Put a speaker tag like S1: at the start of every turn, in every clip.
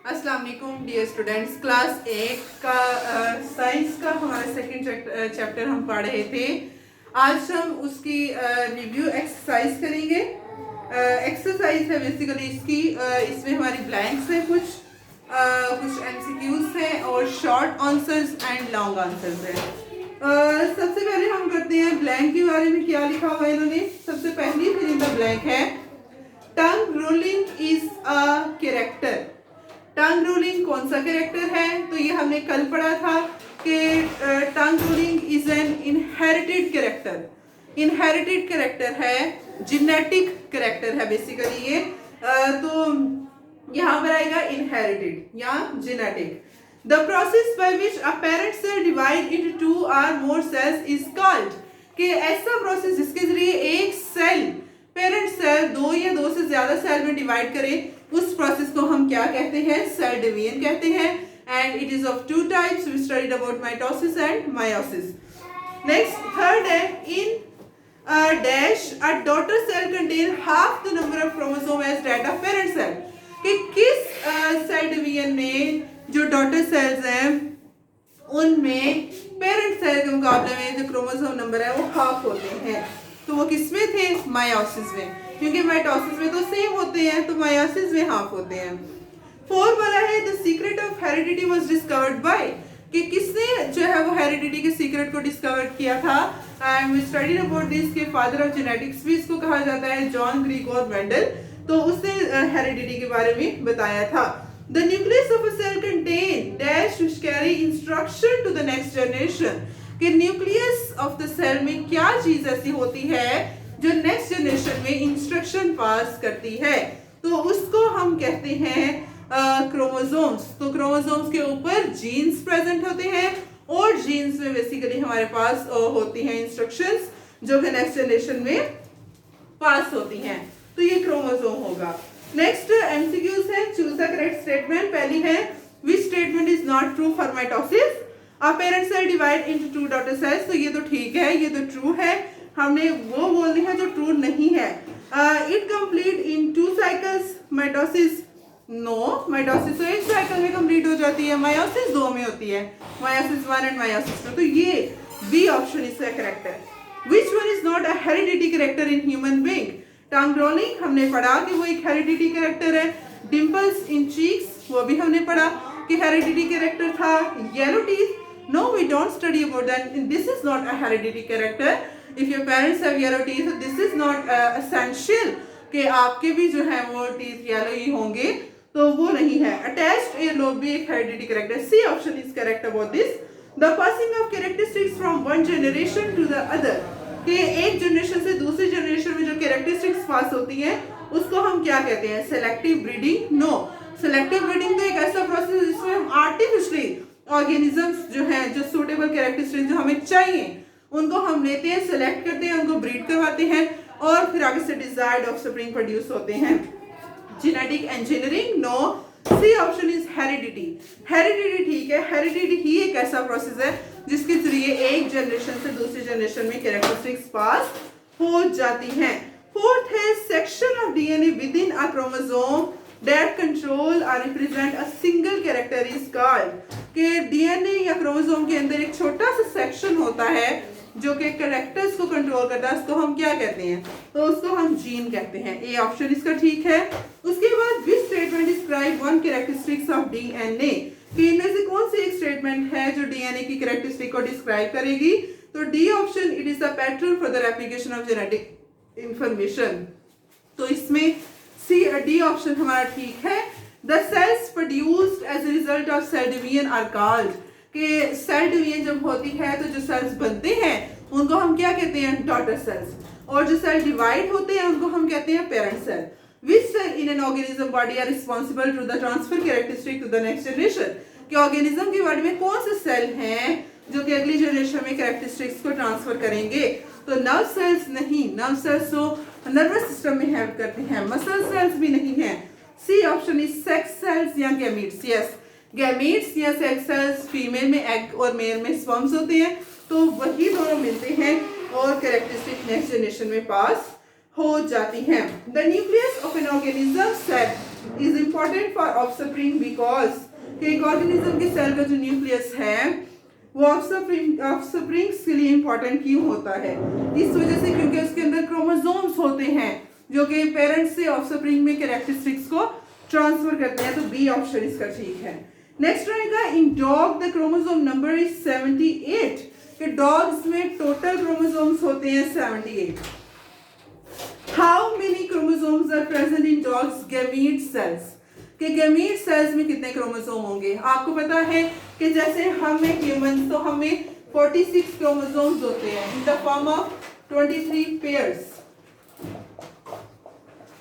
S1: अस्सलाम वालेकुम dear students. Class 8 का साइंस का हमारा सेकंड चैप्टर हम पढ़ रहे थे। आज हम उसकी रिव्यू एक्सरसाइज करेंगे। एक्सरसाइज है बेसिकली इसकी, इसमें हमारी ब्लैंक्स हैं, कुछ एमसीक्यूज हैं और short answers and long answers हैं। सबसे पहले हम करते हैं ब्लैंक के बारे में। क्या लिखा हुआ है इन्होंने? सबसे पहली फिल इन द ब्लैंक है tongue rolling is a character. Tongue rolling कौन सा कैरेक्टर है? तो ये हमने कल पढ़ा था कि tongue rolling is an inherited character. Inherited character है, जेनेटिक कैरेक्टर है बेसिकली ये। तो यहाँ पर आएगा इनहेरिटेड या genetic. The process by which a parent cell divide into two और मोर सेल्स इज कॉल्ड। कि ऐसा प्रोसेस जिसके जरिए एक सेल, पेरेंट सेल दो या दो से ज्यादा सेल में डिवाइड करे, उस प्रोसेस को हम क्या कहते हैं? सेल डिवीजन कहते हैं। And it is of two types. We studied about mitosis and meiosis. Next third है in dash a daughter cell contain half the number of chromosome as that of parent cell. कि किस cell division में जो daughter cells हैं उनमें parent cell के मुकाबले में जो क्रोमोसोम नंबर है वो हाफ होते हैं। तो वो किसमें थे? मायोसिस में, क्योंकि माइटोसिस में तो सेम होते हैं, तो मायोसिस में हाफ होते हैं। फोर वाला है the secret of heredity was discovered by. कि किसने जो है वो हेरिडिटी के सीक्रेट को डिस्कवर किया था? And we studied about this के फादर ऑफ जेनेटिक्स भी इसको कहा जाता है, जॉन ग्रिगोर मेंडल। तो उसने हेरिडिटी के बारे में बताया था। The nucleus of a cell contain dash which carry instruction to the next generation. कि न्यूक्लियस ऑफ द सेल में क्या चीज ऐसी होती है जो नेक्स्ट जनरेशन में इंस्ट्रक्शन पास करती है? तो उसको हम कहते हैं क्रोमोसोम्स। तो क्रोमोसोम्स के ऊपर जीन्स प्रेजेंट होते हैं और जीन्स में बेसिकली हमारे पास होती हैं इंस्ट्रक्शंस जो कि नेक्स्ट जनरेशन में पास होती हैं। तो ये क्रोमोसोम होगा। नेक्स्ट एमसीक्यूज है, चूज द करेक्ट स्टेटमेंट। पहली है which statement is not true for mitosis. A parent cell divide into two daughter cells. तो ये तो ठीक है, ये तो ट्रू है। हमने वो बोलनी है जो ट्रू नहीं है। It complete in two cycles. Mitosis no, mitosis तो एक साइकिल में कंप्लीट हो जाती है, मायोसिस दो में होती है, मायोसिस 1 एंड मायोसिस 2। तो ये बी ऑप्शन इसका करेक्ट है। Which one is not a heredity character in human being. Tongue rolling हमने पढ़ा कि वो एक हेरिडिटी कैरेक्टर है। डिंपल्स इन चीक्स वो भी हमने पढ़ा कि हेरिडिटी कैरेक्टर था। Yellow teeth, no we don't study about that. This is not a hereditary character. If your parents have yellow teeth, this is not essential कि आपके भी जो है वो टीथ येलो ही होंगे, तो वो नहीं है। अटैच्ड earlobe भी एक heredity character. C option is correct about this. The passing of characteristics from one generation to the other. कि एक जनरेशन से दूसरी जनरेशन में जो कैरेक्टरिस्टिक्स पास होती हैं उसको हम क्या कहते हैं? Selective breeding. No, selective breeding तो एक ऐसा प्रोसेस है जिसमें हम आर्टिफिशियली ऑर्गेनिजम्स जो हैं, जो सूटेबल कैरेक्टरिस्टिक्स जो हमें चाहिए उनको हम लेते हैं, सेलेक्ट करते हैं, उनको ब्रीड करवाते हैं और फिर आगे से डिजायर्ड ऑफस्प्रिंग प्रोड्यूस होते हैं। Genetic engineering no. C option is heredity. Heredity ठीक है, हेरिडिटी ही एक ऐसा प्रोसेस है जिसके जरिए एक जनरेशन से दूसरी जनरेशन में कैरेक्टरिस्टिक्स पास हो जाती हैं। फोर्थ है section of DNA with in a chromosome that control or represent a single character is called। कि डीएनए या क्रोमोसोम के अंदर एक छोटा सा सेक्शन होता है जो कि कैरेक्टर्स को कंट्रोल करता है, उसको हम क्या कहते हैं? तो उसको हम जीन कहते हैं। ए ऑप्शन इसका ठीक है। उसके बाद which statement describe one characteristics of DNA. कि इनमें से कौन सी एक स्टेटमेंट है जो डीएनए की कैरेक्टरिस्टिक को डिस्क्राइब करेगी? तो D option it is the pattern for the replication of genetic information. तो इसमें सी डी ऑप्शन हमारा ठीक है। The cells produced as a result of cell division are called. कि सेल डिवीजन जब होती है तो जो सेल्स बनते हैं उनको हम क्या कहते हैं? Daughter cells. और जो सेल डिवाइड होते हैं उनको हम कहते हैं parent cell. Which cell in an organism body are responsible to the transfer characteristic to the next generation. कि ऑर्गेनिज्म की बॉडी में कौन से सेल हैं जो कि अगली जनरेशन में कैरेक्टरिस्टिक्स को ट्रांसफर करेंगे? तो नर्व सेल्स नहीं, नर्व सेल्स तो नर्वस सिस्टम में हेल्प करते हैं, मसल सेल्स भी नहीं है। C option is sex cells या गैमीट्स। यस, गैमीट्स या सेक्स सेल्स फीमेल में एग और मेल में स्पर्म्स होते हैं, तो वही दोनों मिलते हैं और कैरेक्टरिस्टिक नेक्स्ट जनरेशन में पास हो जाती हैं। The nucleus of an organism cell is important for offspring because एक ऑर्गेनिज्म के सेल का जो न्यूक्लियस है वो ऑफस्प्रिंग्स के लिए इम्पोर्टेंट क्यों होता है? इस वजह से क्योंकि उसके अंदर क्रोमोसोम्स होते हैं जो कि पेरेंट्स से ऑफस्प्रिंग में कैरेक्टरिस्टिक्स को ट्रांसफर करते हैं। तो बी ऑप्शन इसका ठीक है। नेक्स्ट रहेगा in dog the chromosome number is 78 कि डॉग्स में टोटल क्रोमोसोम्स होते हैं 78। How many chromosomes are present in dogs gamete cells कि गैमीट सेल्स में कितने क्रोमोसोम होंगे? आपको पता है कि जैसे हमें ह्यूमंस तो हमें 46 क्रोमोसोम्स होते हैं in the form of 23 pairs,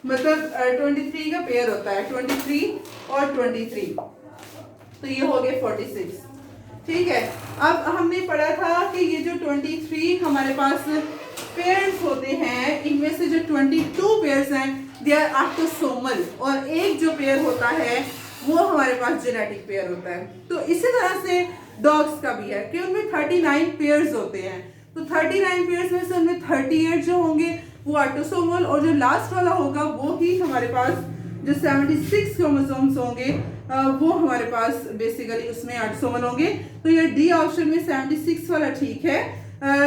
S1: मतलब 23 का पेयर होता है 23 और 23, तो ये हो गए 46। ठीक है, अब हमने पढ़ा था कि ये जो 23 हमारे पास पेयर्स होते हैं इनमें से जो 22 पेयर्स हैं दे आर ऑटोसोमल और एक जो पेयर होता है वो हमारे पास जेनेटिक पेयर होता है। तो इसी तरह से डॉग्स का भी है कि उनमें 39 पेयर्स होते हैं, तो 39 पेयर्स में से उनमें 38 जो होंगे वो ऑटोसोमल और जो लास्ट वाला होगा वो ही हमारे पास जो 76 क्रोमोसोम्स होंगे वो हमारे पास बेसिकली उसमें ऑटोसोमल होंगे। तो ये डी ऑप्शन में 76 वाला ठीक है।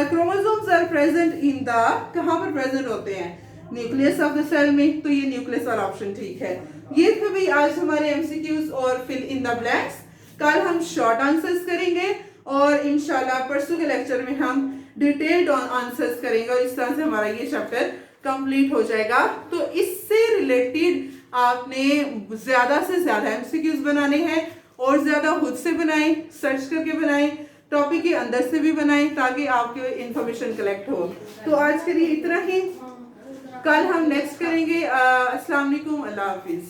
S1: Chromosomes are present in the, कहाँ पर प्रेजेंट होते हैं? न्यूक्लियस ऑफ द सेल में, तो ये न्यूक्लियस वाला ऑप्शन ठीक है। ये थे भाई आज हमारे एमसीक्यूज और फिल इन द ब्लैंक्स। कल हम शॉर्ट आंसर्स करेंगे और इंशाल्लाह परसों के लेक्चर में हम डिटेल्ड आंसर्स करेंगे और इस तरह से हमारा ये चैप्टर कंप्लीट हो जाएगा। तो इससे रिलेटेड आपने ज्यादा से ज्यादा एमसीक्यूज बनाने हैं और ज्यादा खुद से बनाएं, सर्च करके बनाएं, टॉपिक के अंदर से भी बनाएं ताकि आपके इंफॉर्मेशन कलेक्ट हो। तो आज के लिए इतना ही, कल हम नेक्स्ट करेंगे। अस्सलाम वालेकुम, अल्लाह हाफिज।